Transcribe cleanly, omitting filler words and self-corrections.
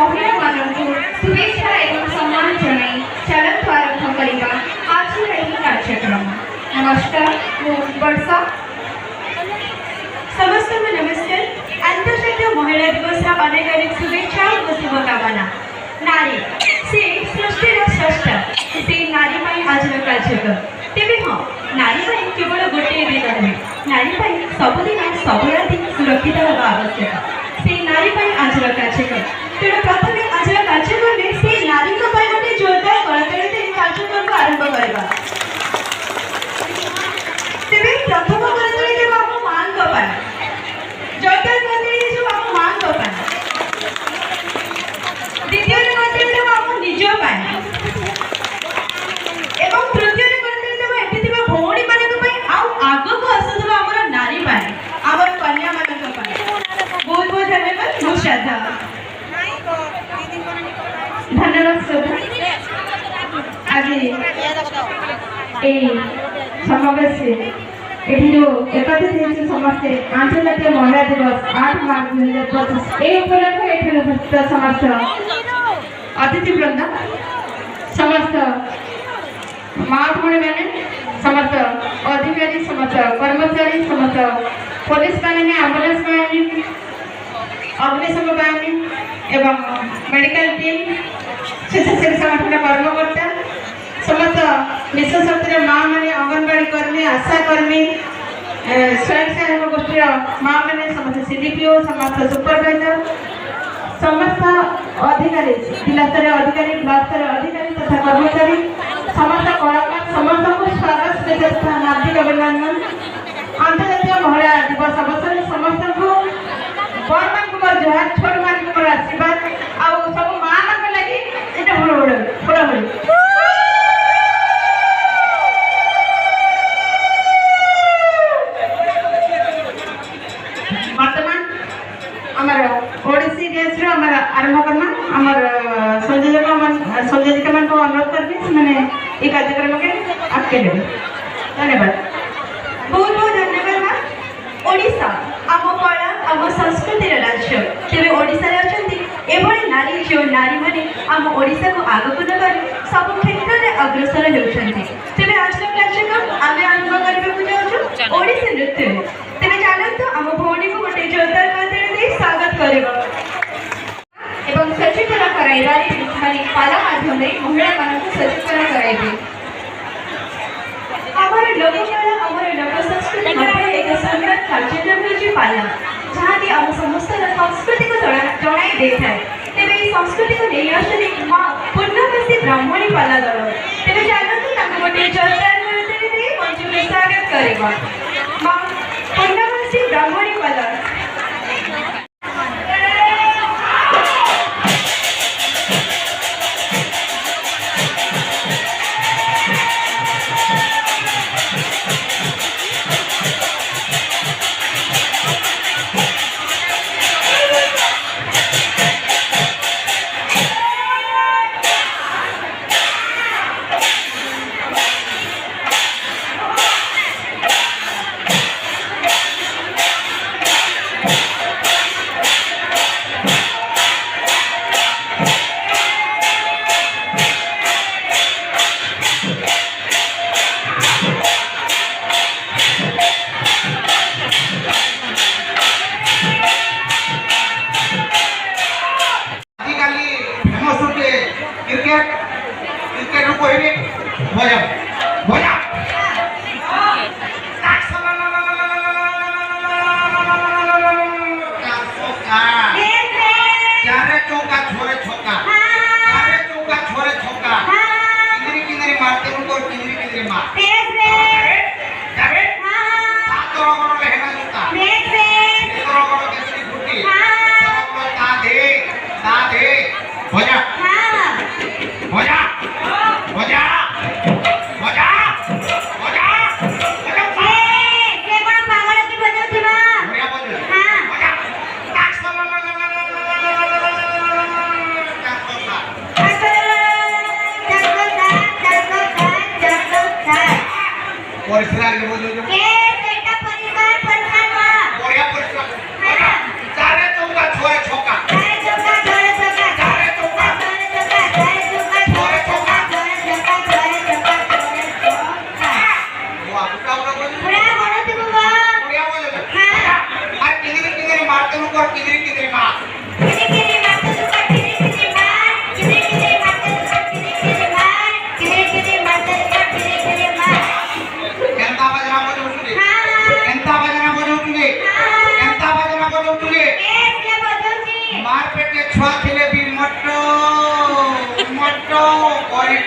महिला मानव शुभेच्छा एवं सम्मान जनाई चालक आरंभ करवा आज कार्यक्रम। नमस्कार वर्षा समस्त नमस्कार। अंतर्जातीय महिला दिवस अनेक अनेक शुभेच्छा और शुभकामना। नारी से सृष्टिर स्रष्टा से नारी आज कार्यक्रम तेरे हाँ नारी केवल गोटे दिन नुहे नारी सबुदिन सब राति सुरक्षित होगा आवश्यक से नारी आज कार्यक्रम तेणु प्रथम आज कार्यक्रम से नारी गोटे जोरदार कलाकारी कार्यक्रम को आरंभ करवा। तेरे प्रथम कलाकारी देव आम माँ जोरदार कलाकारी जो आम माँ द्वितीय कलाकारी देव आम निज एवं तृतीय कलाकारी देव एटी भौणी मान आग को आसुवा आम नारी आम कन्या मान बहुत बहुत धन्यवाद। बहुत श्रद्धा धन्यवाद श्रद्धा। आज समावेश ये जो एकत्रित समस्ते आंतरजातीय महिला दिवस 8 मार्च 2025 ये उपलक्ष्य ये उपस्थित समस्त अतिथि वृंद समस्त माँ भौणी मैंने समस्त अधिकारी समस्त कर्मचारी समस्त पुलिस बाहिनी आंबुलांस बाहिनी अग्निशम बाहिनी एवं मेडिकल टीम स्वेच्छासेवी संगठन कर्मकर्ता समस्त विश्व शक्तिर माँ मैंने अंगनवाड़ी कर्मी आशा कर्मी स्वयं सहायक गोष्ठी माँ मैंने समस्त सीडीपीओ समस्त सुपरवाइजर समस्त अधिकारी जिला स्तर अधिकारी ब्लॉक स्तर अधिकारी तथा कर्मचारी समस्त कलाकार समस्त को स्वागत शुभेच्छा हार्दिक अभिनंदन। अंतर्जातीय महिला दिवस अवसर समस्त को बड़ मान जुहार छोट मान आशीर्वाद आउ सब माँ मान लगी ये फुलबड़ी वर्तमान आमर ओडिसी डेज आमर आरंभ करना आमर संयोजिका मान को अनुरोध करबी मैंने ये कार्यक्रम के आपके लिए धन्यवाद। बहुत बहुत धन्यवाद मां। ओडिशा आम कला आम संस्कृतिर राज्य तेरे ओडिशा अछंती एभली नारी जो नारी माने आम ओडिशा को आगक नगर सब क्षेत्र में अग्रसर होउछंती। तेरे आज कार्यक्रम आमे आरंभ करबे जाउछु ओडिसी नृत्य तेरे जानंतु आम भौणी को गोटे जोरदार ताली दे स्वागत करबो एवं सचेतन कराइबा माने पाला माध्यम महिला मान को सचेतन कराइबे। हमारे लोककला हमारे लोक संस्कृति मध्ये एक सुंदर कार्यक्रम होची पाला जहाँ की हम समस्त संस्कृति को जणाई दे थाए। तेरे ई संस्कृति को नहीं आसली मां पूर्णवासी ब्राह्मणी पाला दल तेरे जानंतु ताको गोटे जोरदार ताली दे मंच में स्वागत करबा मां पूर्णवासी ब्राह्मणी पाला। पेटे छुआ थिले भी मटो मटो बड़ी